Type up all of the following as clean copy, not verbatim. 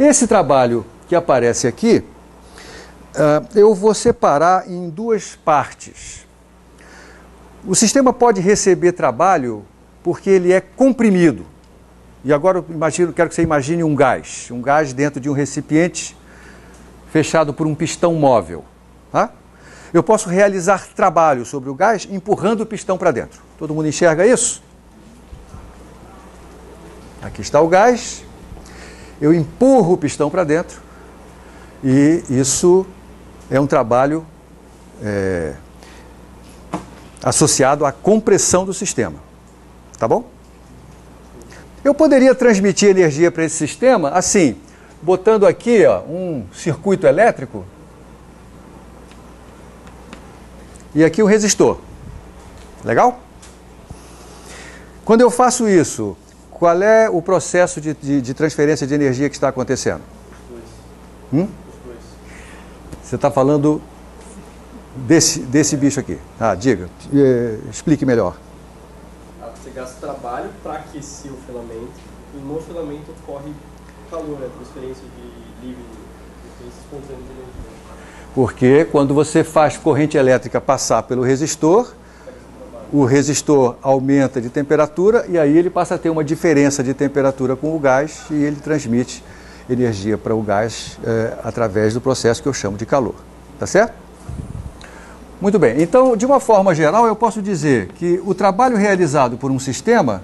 Esse trabalho que aparece aqui, eu vou separar em duas partes. O sistema pode receber trabalho porque ele é comprimido. E agora eu quero que você imagine um gás dentro de um recipiente fechado por um pistão móvel. Tá? Eu posso realizar trabalho sobre o gás empurrando o pistão para dentro. Todo mundo enxerga isso? Aqui está o gás, eu empurro o pistão para dentro e isso é um trabalho associado à compressão do sistema. Tá bom? Eu poderia transmitir energia para esse sistema assim, botando aqui um circuito elétrico e aqui um resistor. Legal? Quando eu faço isso, qual é o processo de transferência de energia que está acontecendo? Os dois. Você está falando desse bicho aqui. Diga, explique melhor. Você gasta trabalho para aquecer o filamento e no filamento ocorre calor, transferência livre, transferência espontânea de energia. Porque quando você faz corrente elétrica passar pelo resistor, o resistor aumenta de temperatura e aí ele passa a ter uma diferença de temperatura com o gás e ele transmite energia para o gás através do processo que eu chamo de calor. Tá certo? Muito bem. Então, de uma forma geral, eu posso dizer que o trabalho realizado por um sistema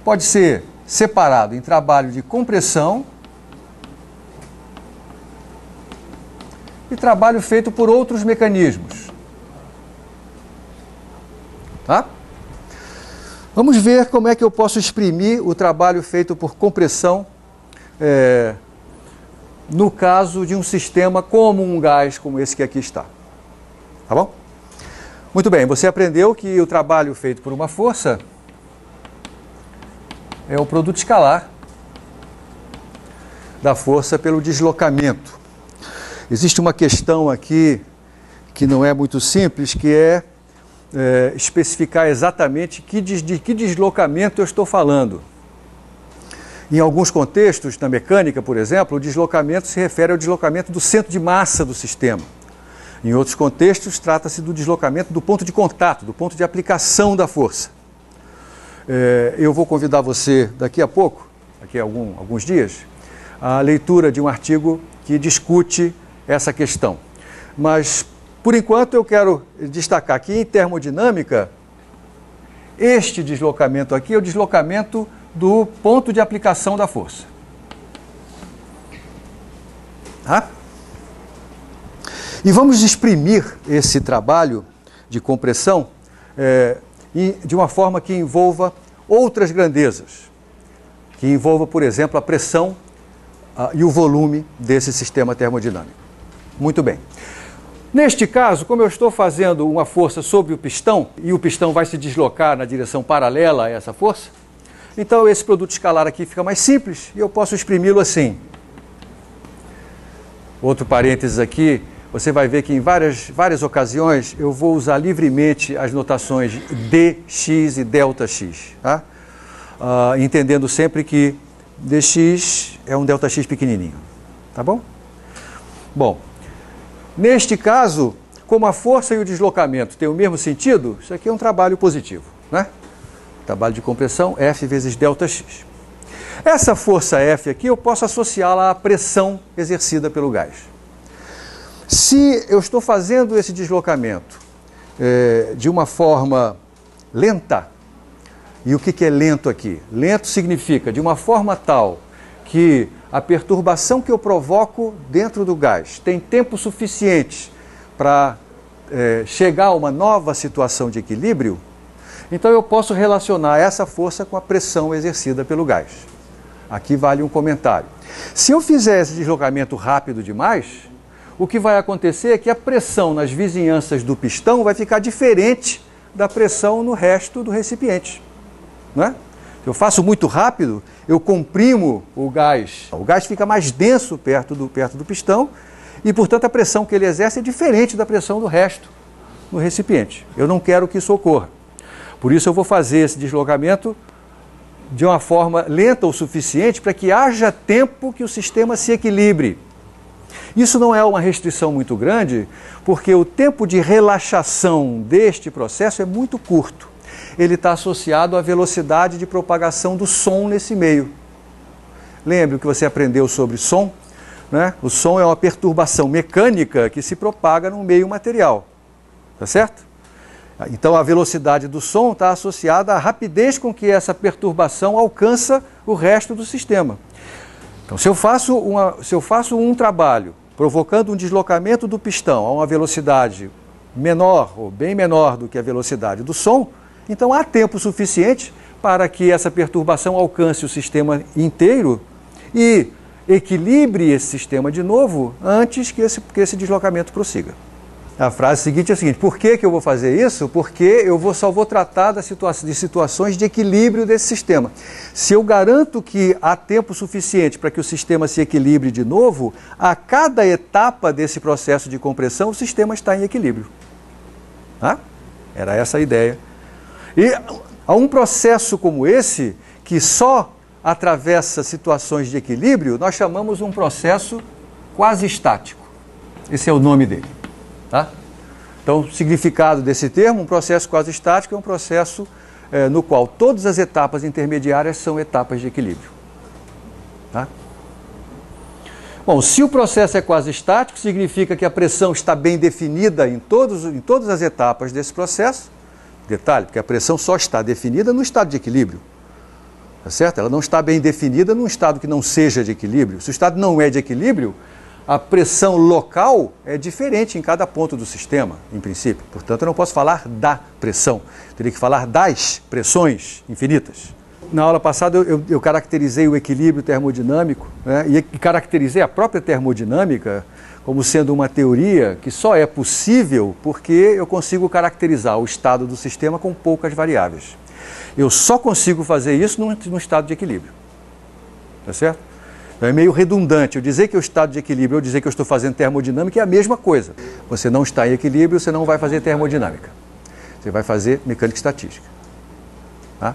pode ser separado em trabalho de compressão e trabalho feito por outros mecanismos. Tá? Vamos ver como é que eu posso exprimir o trabalho feito por compressão no caso de um sistema como um gás como esse que aqui está. Tá bom? Muito bem, você aprendeu que o trabalho feito por uma força é o produto escalar da força pelo deslocamento. Existe uma questão aqui que não é muito simples, que é especificar exatamente de que deslocamento eu estou falando. Em alguns contextos, na mecânica, por exemplo, o deslocamento se refere ao deslocamento do centro de massa do sistema. Em outros contextos, trata-se do deslocamento do ponto de contato, do ponto de aplicação da força. Eu vou convidar você daqui a pouco, daqui a alguns dias, a leitura de um artigo que discute essa questão. Mas, por enquanto, eu quero destacar que em termodinâmica, este deslocamento aqui é o deslocamento do ponto de aplicação da força. Tá? E vamos exprimir esse trabalho de compressão de uma forma que envolva outras grandezas, que envolva, por exemplo, a pressão e o volume desse sistema termodinâmico. Muito bem. Neste caso, como eu estou fazendo uma força sobre o pistão, e o pistão vai se deslocar na direção paralela a essa força, então esse produto escalar aqui fica mais simples e eu posso exprimi-lo assim. Outro parênteses aqui, você vai ver que em várias ocasiões eu vou usar livremente as notações dx e ΔX, tá? Entendendo sempre que dx é um ΔX pequenininho, tá bom? Bom, neste caso, como a força e o deslocamento têm o mesmo sentido, isso aqui é um trabalho positivo, né? Trabalho de compressão, F vezes ΔX. Essa força F aqui eu posso associá-la à pressão exercida pelo gás. Se eu estou fazendo esse deslocamento de uma forma lenta, e o que é lento aqui? Lento significa de uma forma tal que a perturbação que eu provoco dentro do gás tem tempo suficiente para chegar a uma nova situação de equilíbrio, então eu posso relacionar essa força com a pressão exercida pelo gás. Aqui vale um comentário. Se eu fizer esse deslocamento rápido demais, o que vai acontecer é que a pressão nas vizinhanças do pistão vai ficar diferente da pressão no resto do recipiente. Não é? Se eu faço muito rápido, eu comprimo o gás fica mais denso perto do pistão e, portanto, a pressão que ele exerce é diferente da pressão do resto no recipiente. Eu não quero que isso ocorra. Por isso eu vou fazer esse deslocamento de uma forma lenta o suficiente para que haja tempo que o sistema se equilibre. Isso não é uma restrição muito grande, porque o tempo de relaxação deste processo é muito curto. Ele está associado à velocidade de propagação do som nesse meio. Lembre o que você aprendeu sobre som, né? O som é uma perturbação mecânica que se propaga no meio material, tá certo? Então a velocidade do som está associada à rapidez com que essa perturbação alcança o resto do sistema. Então se eu faço um trabalho provocando um deslocamento do pistão a uma velocidade menor ou bem menor do que a velocidade do som, então há tempo suficiente para que essa perturbação alcance o sistema inteiro e equilibre esse sistema de novo antes que esse deslocamento prossiga. A frase seguinte é a seguinte: por que eu vou fazer isso? Porque eu só vou tratar de situações de equilíbrio desse sistema. Se eu garanto que há tempo suficiente para que o sistema se equilibre de novo, a cada etapa desse processo de compressão o sistema está em equilíbrio. Tá? Era essa a ideia. E há um processo como esse, que só atravessa situações de equilíbrio, nós chamamos um processo quase estático. Esse é o nome dele. Tá? Então, o significado desse termo, um processo quase estático, é um processo no qual todas as etapas intermediárias são etapas de equilíbrio. Tá? Bom, se o processo é quase estático, significa que a pressão está bem definida em todas as etapas desse processo. Detalhe, porque a pressão só está definida no estado de equilíbrio. Tá certo? Ela não está bem definida num estado que não seja de equilíbrio. Se o estado não é de equilíbrio, a pressão local é diferente em cada ponto do sistema, em princípio. Portanto, eu não posso falar da pressão. Teria que falar das pressões infinitas. Na aula passada, eu caracterizei o equilíbrio termodinâmico, né, e caracterizei a própria termodinâmica como sendo uma teoria que só é possível porque eu consigo caracterizar o estado do sistema com poucas variáveis. Eu só consigo fazer isso num estado de equilíbrio. Tá certo? Então é meio redundante. Eu dizer que o estado de equilíbrio, eu dizer que eu estou fazendo termodinâmica é a mesma coisa. Você não está em equilíbrio, você não vai fazer termodinâmica. Você vai fazer mecânica estatística. Tá?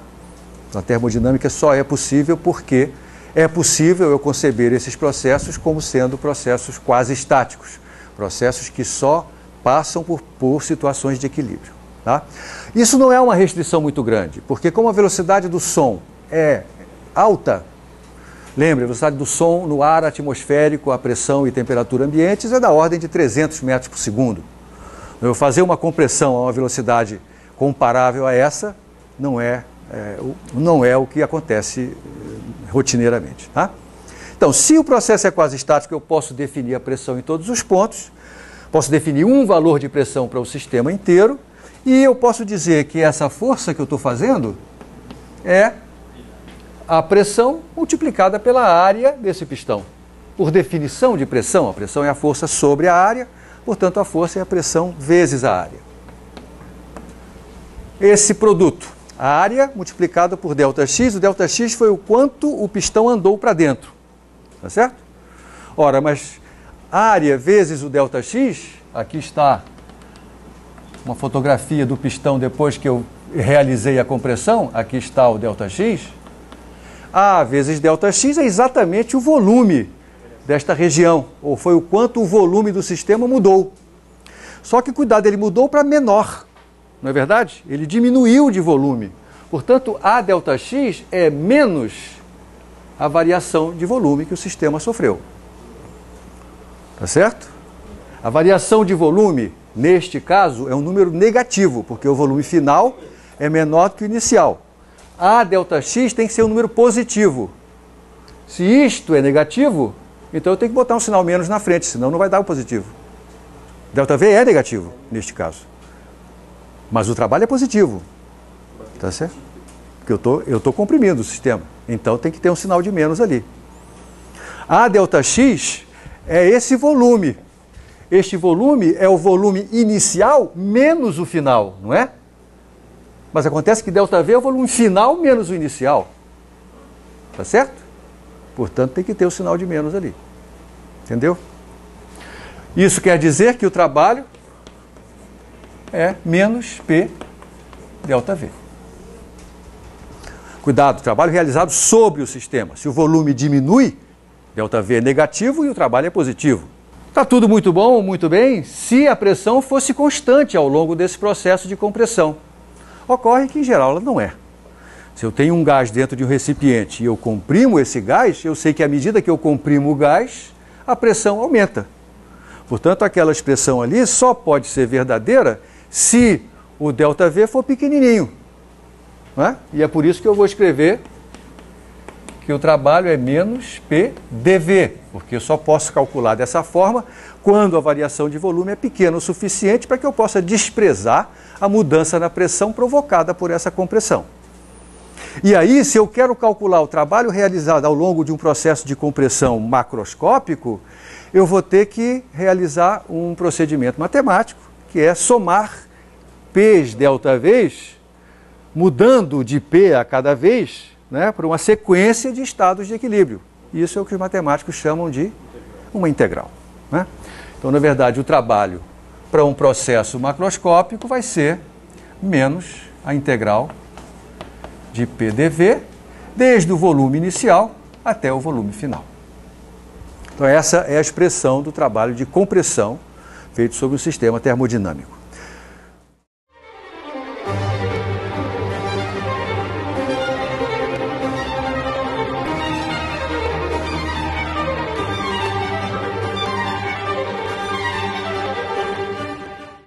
Então a termodinâmica só é possível porque é possível eu conceber esses processos como sendo processos quase estáticos. Processos que só passam por situações de equilíbrio. Tá? Isso não é uma restrição muito grande, porque como a velocidade do som é alta, lembre, a velocidade do som no ar atmosférico, a pressão e temperatura ambientes é da ordem de 300 metros por segundo. Eu fazer uma compressão a uma velocidade comparável a essa não é o que acontece rotineiramente. Tá? Então, se o processo é quase estático, eu posso definir a pressão em todos os pontos, posso definir um valor de pressão para o sistema inteiro, e eu posso dizer que essa força que eu estou fazendo é a pressão multiplicada pela área desse pistão. Por definição de pressão, a pressão é a força sobre a área, portanto a força é a pressão vezes a área. Esse produto, a área multiplicada por ΔX, o ΔX foi o quanto o pistão andou para dentro. Tá certo? Ora, mas área vezes o ΔX, aqui está uma fotografia do pistão depois que eu realizei a compressão, aqui está o ΔX. A vezes ΔX é exatamente o volume desta região, ou foi o quanto o volume do sistema mudou. Só que, cuidado, ele mudou para menor, não é verdade? Ele diminuiu de volume. Portanto, a ΔX é menos a variação de volume que o sistema sofreu. Tá certo? A variação de volume, neste caso, é um número negativo, porque o volume final é menor do que o inicial. A ΔX tem que ser um número positivo. Se isto é negativo, então eu tenho que botar um sinal menos na frente, senão não vai dar o positivo. ΔV é negativo, neste caso. Mas o trabalho é positivo. Tá certo? Porque eu estou comprimindo o sistema. Então tem que ter um sinal de menos ali. A ΔX é esse volume. Este volume é o volume inicial menos o final, não é? Mas acontece que ΔV é o volume final menos o inicial. Tá certo? Portanto, tem que ter o sinal de menos ali. Entendeu? Isso quer dizer que o trabalho é menos P ΔV. Cuidado, trabalho realizado sobre o sistema. Se o volume diminui, ΔV é negativo e o trabalho é positivo. Está tudo muito bom, muito bem, se a pressão fosse constante ao longo desse processo de compressão. Ocorre que, em geral, ela não é. Se eu tenho um gás dentro de um recipiente e eu comprimo esse gás, eu sei que à medida que eu comprimo o gás, a pressão aumenta. Portanto, aquela expressão ali só pode ser verdadeira se o ΔV for pequenininho. Não é? E é por isso que eu vou escrever que o trabalho é menos PdV, porque eu só posso calcular dessa forma quando a variação de volume é pequena o suficiente para que eu possa desprezar a mudança na pressão provocada por essa compressão. E aí, se eu quero calcular o trabalho realizado ao longo de um processo de compressão macroscópico, eu vou ter que realizar um procedimento matemático, que é somar P's ΔVs, mudando de P a cada vez, né, para uma sequência de estados de equilíbrio. Isso é o que os matemáticos chamam de uma integral. Né? Então, na verdade, o trabalho para um processo macroscópico vai ser menos a integral de PdV, desde o volume inicial até o volume final. Então, essa é a expressão do trabalho de compressão feito sobre o sistema termodinâmico.